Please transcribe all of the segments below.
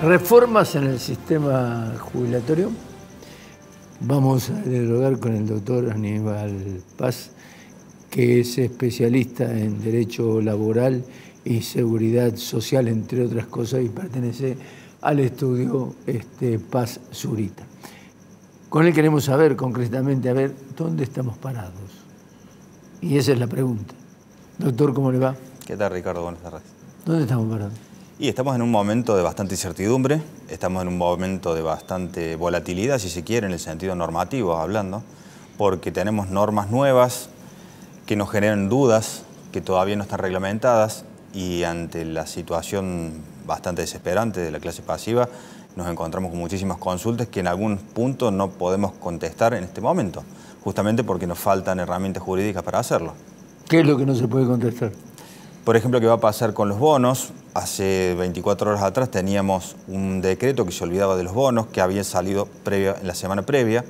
Reformas en el sistema jubilatorio. Vamos a dialogar con el doctor Aníbal Paz, que es especialista en Derecho Laboral y Seguridad Social, entre otras cosas, y pertenece al estudio Paz Zurita. Con él queremos saber concretamente, dónde estamos parados. Y esa es la pregunta. Doctor, ¿cómo le va? ¿Qué tal, Ricardo? Buenas tardes. ¿Dónde estamos parados? Y estamos en un momento de bastante incertidumbre, estamos en un momento de bastante volatilidad, si se quiere, en el sentido normativo hablando, porque tenemos normas nuevas que nos generan dudas, que todavía no están reglamentadas, y ante la situación bastante desesperante de la clase pasiva, nos encontramos con muchísimas consultas que en algún punto no podemos contestar en este momento, justamente porque nos faltan herramientas jurídicas para hacerlo. ¿Qué es lo que no se puede contestar? Por ejemplo, ¿qué va a pasar con los bonos? Hace 24 horas atrás teníamos un decreto que se olvidaba de los bonos, que había salido en la semana previa,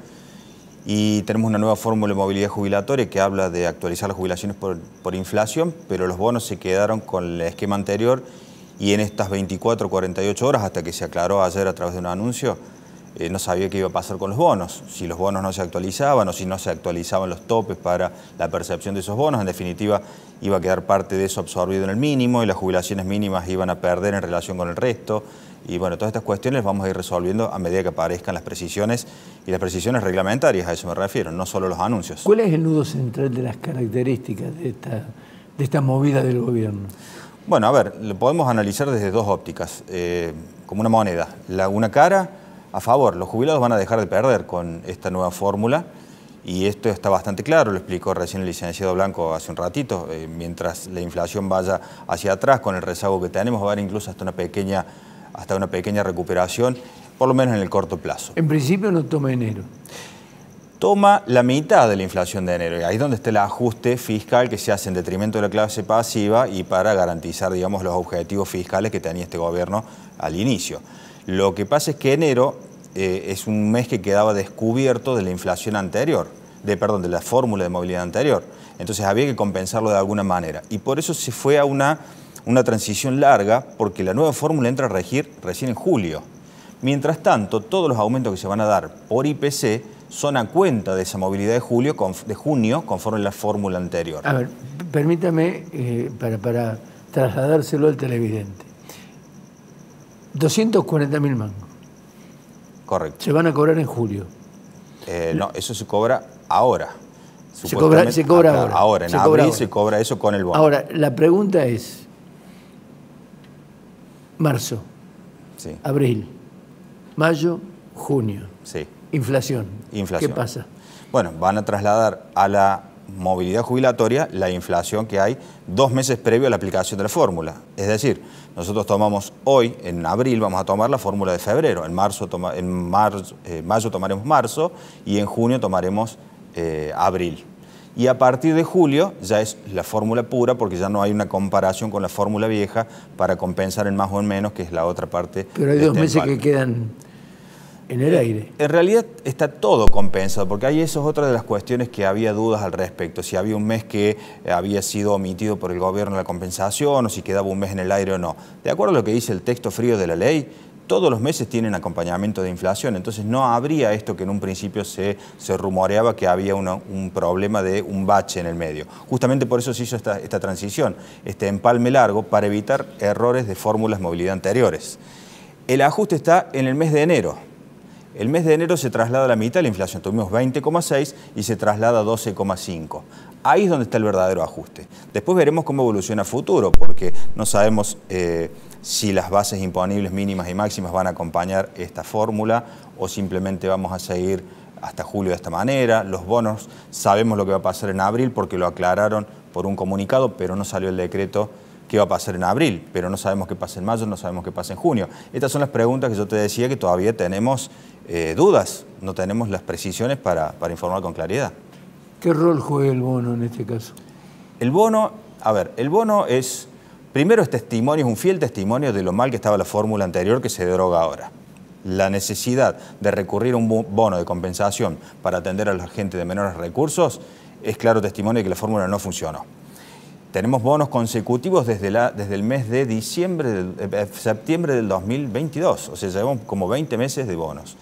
y tenemos una nueva fórmula de movilidad jubilatoria que habla de actualizar las jubilaciones por inflación, pero los bonos se quedaron con el esquema anterior, y en estas 24 o 48 horas, hasta que se aclaró ayer a través de un anuncio, no sabía qué iba a pasar con los bonos, si los bonos no se actualizaban o si no se actualizaban los topes para la percepción de esos bonos. En definitiva, iba a quedar parte de eso absorbido en el mínimo y las jubilaciones mínimas iban a perder en relación con el resto. Y bueno, todas estas cuestiones las vamos a ir resolviendo a medida que aparezcan las precisiones, y las precisiones reglamentarias, a eso me refiero, no solo los anuncios. ¿Cuál es el nudo central de las características de esta movida del gobierno? Bueno, a ver, lo podemos analizar desde dos ópticas, como una moneda. Una cara, a favor, los jubilados van a dejar de perder con esta nueva fórmula, y esto está bastante claro, lo explicó recién el licenciado Blanco hace un ratito. Mientras la inflación vaya hacia atrás con el rezago que tenemos, va a haber incluso hasta una pequeña recuperación, por lo menos en el corto plazo. En principio no toma enero. Toma la mitad de la inflación de enero, y ahí es donde está el ajuste fiscal que se hace en detrimento de la clase pasiva y para garantizar, digamos, los objetivos fiscales que tenía este gobierno al inicio. Lo que pasa es que enero es un mes que quedaba descubierto de la inflación anterior, de la fórmula de movilidad anterior. Entonces había que compensarlo de alguna manera. Y por eso se fue a una transición larga, porque la nueva fórmula entra a regir recién en julio. Mientras tanto, todos los aumentos que se van a dar por IPC son a cuenta de esa movilidad de junio, conforme la fórmula anterior. A ver, permítame para trasladárselo al televidente. 240.000 mangos. Correcto. Se van a cobrar en julio. No, eso se cobra ahora. Se cobra ahora. Ahora, en abril se cobra eso con el bono. Ahora, la pregunta es, marzo, sí. Abril, mayo, junio. Sí. Inflación. Inflación. ¿Qué pasa? Bueno, van a trasladar a la movilidad jubilatoria la inflación que hay 2 meses previo a la aplicación de la fórmula. Es decir, nosotros tomamos hoy, en abril, vamos a tomar la fórmula de febrero. En mayo tomaremos marzo y en junio tomaremos abril. Y a partir de julio ya es la fórmula pura, porque ya no hay una comparación con la fórmula vieja para compensar en más o en menos, que es la otra parte. Pero hay 2 meses que quedan en el aire. En realidad está todo compensado, porque ahí eso es otra de las cuestiones que había dudas al respecto. Si había un mes que había sido omitido por el gobierno la compensación, o si quedaba un mes en el aire o no. De acuerdo a lo que dice el texto frío de la ley, todos los meses tienen acompañamiento de inflación, entonces no habría esto que en un principio se rumoreaba, que había un problema de un bache en el medio. Justamente por eso se hizo esta transición, este empalme largo, para evitar errores de fórmulas de movilidad anteriores. El ajuste está en el mes de enero. El mes de enero se traslada a la mitad de la inflación, tuvimos 20,6 y se traslada a 12,5. Ahí es donde está el verdadero ajuste. Después veremos cómo evoluciona a futuro, porque no sabemos si las bases imponibles mínimas y máximas van a acompañar esta fórmula o simplemente vamos a seguir hasta julio de esta manera. Los bonos, sabemos lo que va a pasar en abril porque lo aclararon por un comunicado, pero no salió el decreto qué va a pasar en abril, pero no sabemos qué pasa en mayo, no sabemos qué pasa en junio. Estas son las preguntas que yo te decía que todavía tenemos dudas, no tenemos las precisiones para informar con claridad. ¿Qué rol juega el bono en este caso? El bono, el bono es, primero es testimonio, es un fiel testimonio de lo mal que estaba la fórmula anterior que se deroga ahora. La necesidad de recurrir a un bono de compensación para atender a la gente de menores recursos es claro testimonio de que la fórmula no funcionó. tenemos bonos consecutivos desde el mes de septiembre del 2022, o sea, llevamos como 20 meses de bonos.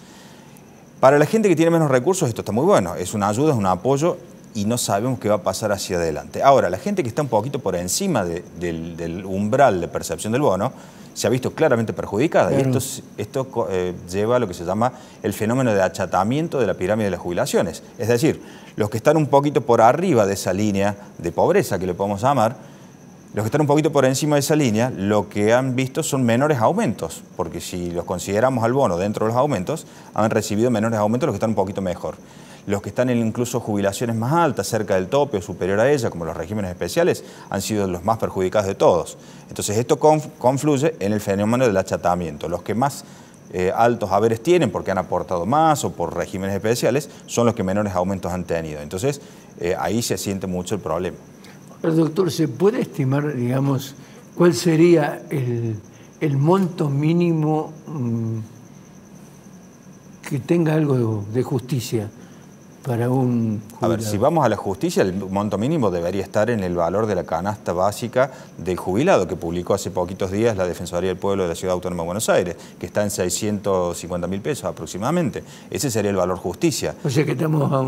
Para la gente que tiene menos recursos esto está muy bueno, es una ayuda, es un apoyo y no sabemos qué va a pasar hacia adelante. Ahora, la gente que está un poquito por encima del umbral de percepción del bono se ha visto claramente perjudicada. Claro. Y esto lleva a lo que se llama el fenómeno de achatamiento de la pirámide de las jubilaciones. Es decir, los que están un poquito por arriba de esa línea de pobreza, que le podemos llamar, los que están un poquito por encima de esa línea, lo que han visto son menores aumentos, porque si los consideramos al bono dentro de los aumentos, han recibido menores aumentos los que están un poquito mejor. Los que están en incluso jubilaciones más altas, cerca del tope o superior a ella, como los regímenes especiales, han sido los más perjudicados de todos. Entonces esto confluye en el fenómeno del achatamiento. Los que más altos haberes tienen porque han aportado más o por regímenes especiales son los que menores aumentos han tenido. Entonces ahí se siente mucho el problema. Doctor, ¿se puede estimar, digamos, cuál sería el monto mínimo que tenga algo de justicia para un jubilado? A ver, si vamos a la justicia, el monto mínimo debería estar en el valor de la canasta básica del jubilado, que publicó hace poquitos días la Defensoría del Pueblo de la Ciudad Autónoma de Buenos Aires, que está en 650.000 pesos aproximadamente. Ese sería el valor justicia. O sea que estamos a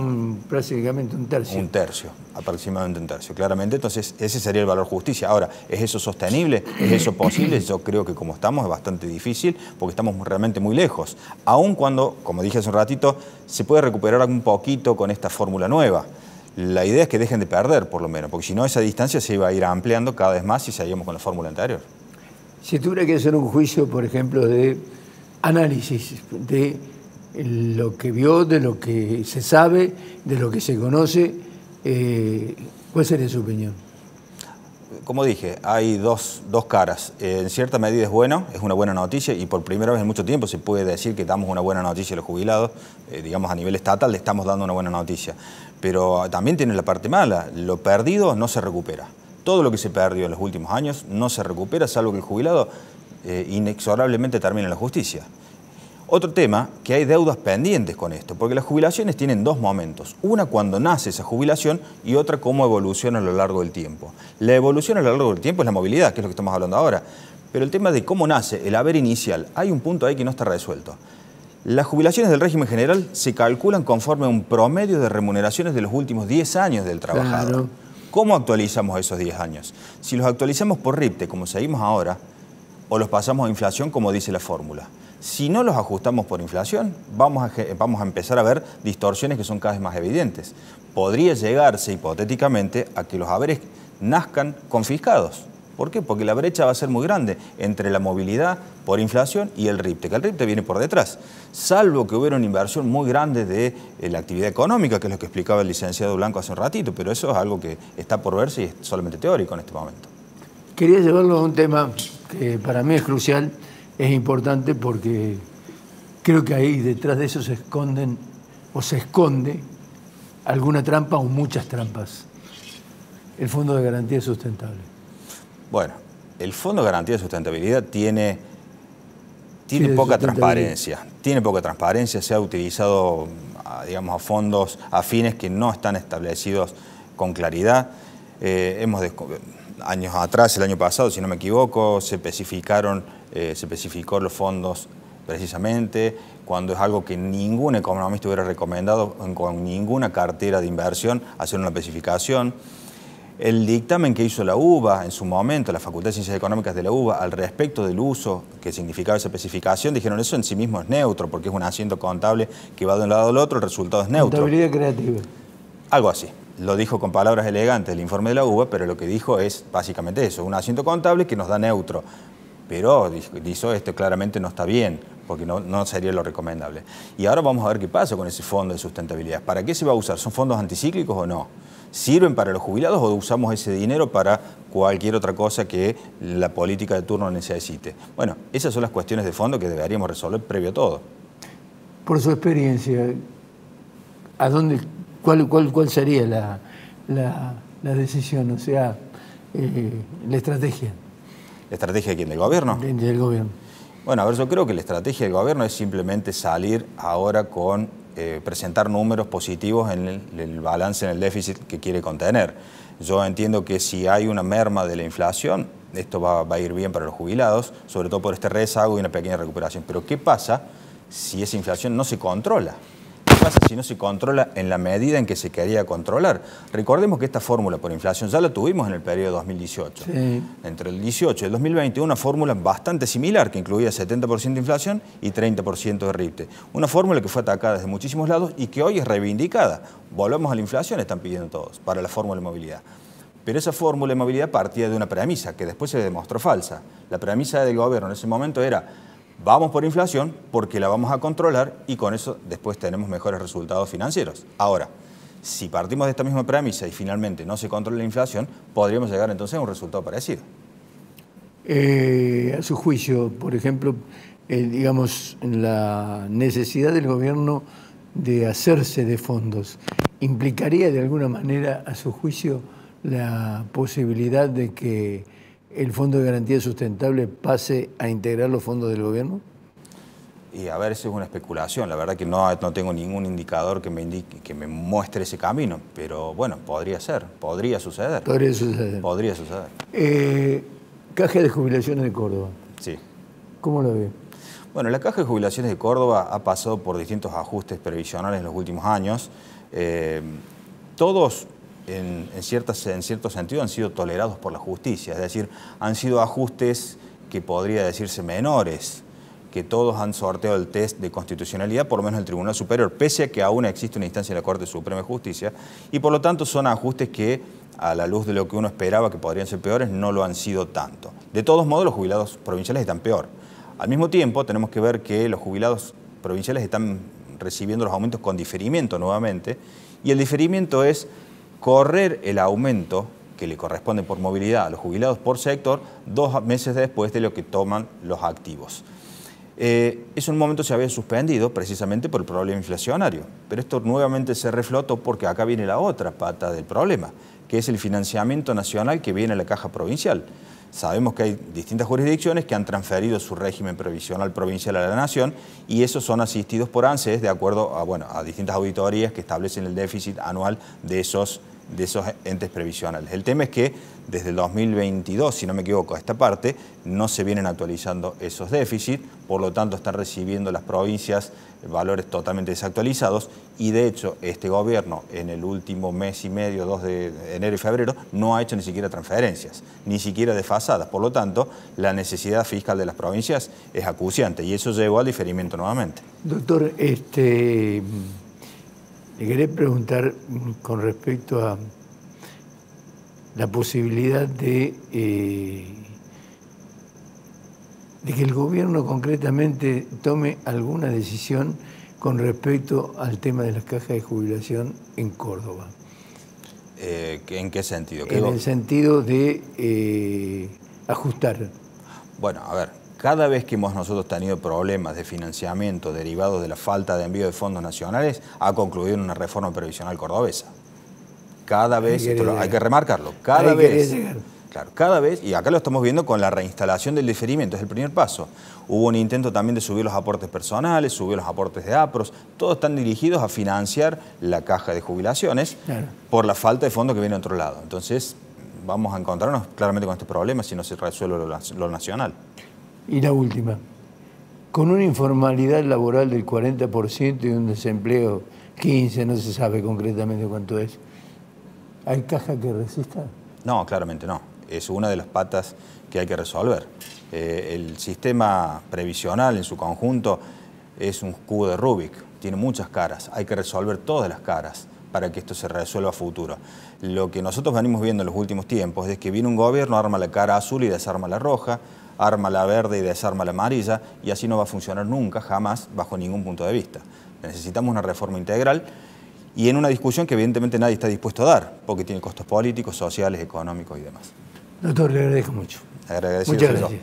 prácticamente un tercio. Un tercio, aproximadamente un tercio, claramente. Entonces, ese sería el valor justicia. Ahora, ¿es eso sostenible? ¿Es eso posible? Yo creo que como estamos es bastante difícil, porque estamos realmente muy lejos. Aun cuando, como dije hace un ratito, se puede recuperar un poquito con esta fórmula nueva. La idea es que dejen de perder, por lo menos, porque si no, esa distancia se iba a ir ampliando cada vez más si seguíamos con la fórmula anterior. Si tuviera que hacer un juicio, por ejemplo, de análisis de lo que vio, de lo que se sabe, de lo que se conoce, ¿cuál sería su opinión? Como dije, hay dos caras. En cierta medida es bueno, es una buena noticia y por primera vez en mucho tiempo se puede decir que damos una buena noticia a los jubilados. Digamos, a nivel estatal le estamos dando una buena noticia. Pero también tiene la parte mala. Lo perdido no se recupera. Todo lo que se perdió en los últimos años no se recupera, salvo que el jubilado inexorablemente termine en la justicia. Otro tema, que hay deudas pendientes con esto, porque las jubilaciones tienen dos momentos. Una cuando nace esa jubilación y otra cómo evoluciona a lo largo del tiempo. La evolución a lo largo del tiempo es la movilidad, que es lo que estamos hablando ahora. Pero el tema de cómo nace el haber inicial, hay un punto ahí que no está resuelto. Las jubilaciones del régimen general se calculan conforme a un promedio de remuneraciones de los últimos 10 años del trabajador. Claro. ¿Cómo actualizamos esos 10 años? Si los actualizamos por RIPTE, como seguimos ahora, o los pasamos a inflación, como dice la fórmula. Si no los ajustamos por inflación, vamos a empezar a ver distorsiones que son cada vez más evidentes. Podría llegarse hipotéticamente a que los haberes nazcan confiscados. ¿Por qué? Porque la brecha va a ser muy grande entre la movilidad por inflación y el RIPTE, que el RIPTE viene por detrás. Salvo que hubiera una inversión muy grande de la actividad económica, que es lo que explicaba el licenciado Blanco hace un ratito, pero eso es algo que está por verse y es solamente teórico en este momento. Quería llevarlo a un tema que para mí es crucial. Es importante porque creo que ahí detrás de eso se esconde alguna trampa o muchas trampas. El Fondo de Garantía Sustentable. Bueno, el Fondo de Garantía de Sustentabilidad tiene poca transparencia. Tiene poca transparencia, se ha utilizado, digamos, a fondos afines que no están establecidos con claridad. Años atrás, el año pasado, si no me equivoco, se especificó los fondos precisamente, cuando es algo que ningún economista hubiera recomendado con ninguna cartera de inversión hacer una especificación. El dictamen que hizo la UBA en su momento, la Facultad de Ciencias Económicas de la UBA, al respecto del uso que significaba esa especificación, dijeron eso en sí mismo es neutro, porque es un asiento contable que va de un lado al otro, el resultado es neutro. Contabilidad creativa. Algo así. Lo dijo con palabras elegantes el informe de la UBA, pero lo que dijo es básicamente eso, un asiento contable que nos da neutro. Pero dijo esto claramente no está bien, porque no sería lo recomendable. Y ahora vamos a ver qué pasa con ese fondo de sustentabilidad. ¿Para qué se va a usar? ¿Son fondos anticíclicos o no? ¿Sirven para los jubilados o usamos ese dinero para cualquier otra cosa que la política de turno necesite? Bueno, esas son las cuestiones de fondo que deberíamos resolver previo a todo. Por su experiencia, ¿cuál sería la decisión, o sea, la estrategia? ¿La estrategia de quién? ¿Del gobierno? Del gobierno. Bueno, a ver, yo creo que la estrategia del gobierno es simplemente salir ahora con presentar números positivos en el balance, en el déficit que quiere contener. Yo entiendo que si hay una merma de la inflación, esto va a ir bien para los jubilados, sobre todo por este rezago y una pequeña recuperación. Pero ¿qué pasa si esa inflación no se controla? ¿Qué pasa si no se controla en la medida en que se quería controlar? Recordemos que esta fórmula por inflación ya la tuvimos en el periodo 2018. Sí. Entre el 18 y el 2020, una fórmula bastante similar que incluía 70% de inflación y 30% de RIPTE. Una fórmula que fue atacada desde muchísimos lados y que hoy es reivindicada. Volvemos a la inflación, están pidiendo todos, para la fórmula de movilidad. Pero esa fórmula de movilidad partía de una premisa que después se demostró falsa. La premisa del gobierno en ese momento era: vamos por inflación porque la vamos a controlar y con eso después tenemos mejores resultados financieros. Ahora, si partimos de esta misma premisa y finalmente no se controla la inflación, podríamos llegar entonces a un resultado parecido. A su juicio, por ejemplo, digamos, la necesidad del gobierno de hacerse de fondos, ¿implicaría de alguna manera, a su juicio, la posibilidad de que el Fondo de Garantía Sustentable pase a integrar los fondos del gobierno? Y a ver, eso es una especulación. La verdad que no tengo ningún indicador que me indique, que me muestre ese camino. Pero bueno, podría ser, podría suceder. Podría suceder. Podría suceder. Caja de Jubilaciones de Córdoba. Sí. ¿Cómo lo ve? Bueno, la Caja de Jubilaciones de Córdoba ha pasado por distintos ajustes previsionales en los últimos años. Todos, en cierto sentido, han sido tolerados por la justicia. Es decir, han sido ajustes que podría decirse menores, que todos han sorteado el test de constitucionalidad, por lo menos el Tribunal Superior, pese a que aún existe una instancia en la Corte Suprema de Justicia, y por lo tanto son ajustes que, a la luz de lo que uno esperaba que podrían ser peores, no lo han sido tanto. De todos modos, los jubilados provinciales están peor. Al mismo tiempo, tenemos que ver que los jubilados provinciales están recibiendo los aumentos con diferimiento nuevamente, y el diferimiento es correr el aumento que le corresponde por movilidad a los jubilados por sector 2 meses después de lo que toman los activos. Eso en un momento se había suspendido precisamente por el problema inflacionario, pero esto nuevamente se reflotó porque acá viene la otra pata del problema, que es el financiamiento nacional que viene a la caja provincial. Sabemos que hay distintas jurisdicciones que han transferido su régimen previsional provincial a la nación y esos son asistidos por ANSES de acuerdo a distintas auditorías que establecen el déficit anual de esos entes previsionales. El tema es que desde el 2022, si no me equivoco, a esta parte, no se vienen actualizando esos déficits, por lo tanto están recibiendo las provincias valores totalmente desactualizados y de hecho este gobierno en el último mes y medio, 2 de enero y febrero, no ha hecho ni siquiera transferencias, ni siquiera desfasadas. Por lo tanto, la necesidad fiscal de las provincias es acuciante y eso llevó al diferimiento nuevamente. Doctor, le quería preguntar con respecto a la posibilidad de que el gobierno concretamente tome alguna decisión con respecto al tema de las cajas de jubilación en Córdoba. ¿En qué sentido? En el sentido de ajustar. Bueno, a ver, cada vez que hemos nosotros tenido problemas de financiamiento derivados de la falta de envío de fondos nacionales, ha concluido en una reforma previsional cordobesa. Cada vez, esto hay que remarcarlo, cada vez. Claro, cada vez, y acá lo estamos viendo con la reinstalación del diferimiento, es el primer paso. Hubo un intento también de subir los aportes personales, subir los aportes de APROS, todos están dirigidos a financiar la caja de jubilaciones por la falta de fondos que viene de otro lado. Entonces, vamos a encontrarnos claramente con este problema si no se resuelve lo nacional. Y la última, con una informalidad laboral del 40% y un desempleo 15%, no se sabe concretamente cuánto es, ¿hay caja que resista? No, claramente no. Es una de las patas que hay que resolver. El sistema previsional en su conjunto es un cubo de Rubik, tiene muchas caras, hay que resolver todas las caras para que esto se resuelva a futuro. Lo que nosotros venimos viendo en los últimos tiempos es que viene un gobierno, arma la cara azul y desarma la roja, arma la verde y desarma la amarilla, y así no va a funcionar nunca, jamás, bajo ningún punto de vista. Necesitamos una reforma integral y en una discusión que evidentemente nadie está dispuesto a dar, porque tiene costos políticos, sociales, económicos y demás. Doctor, le agradezco mucho. Agradecido. Muchas gracias.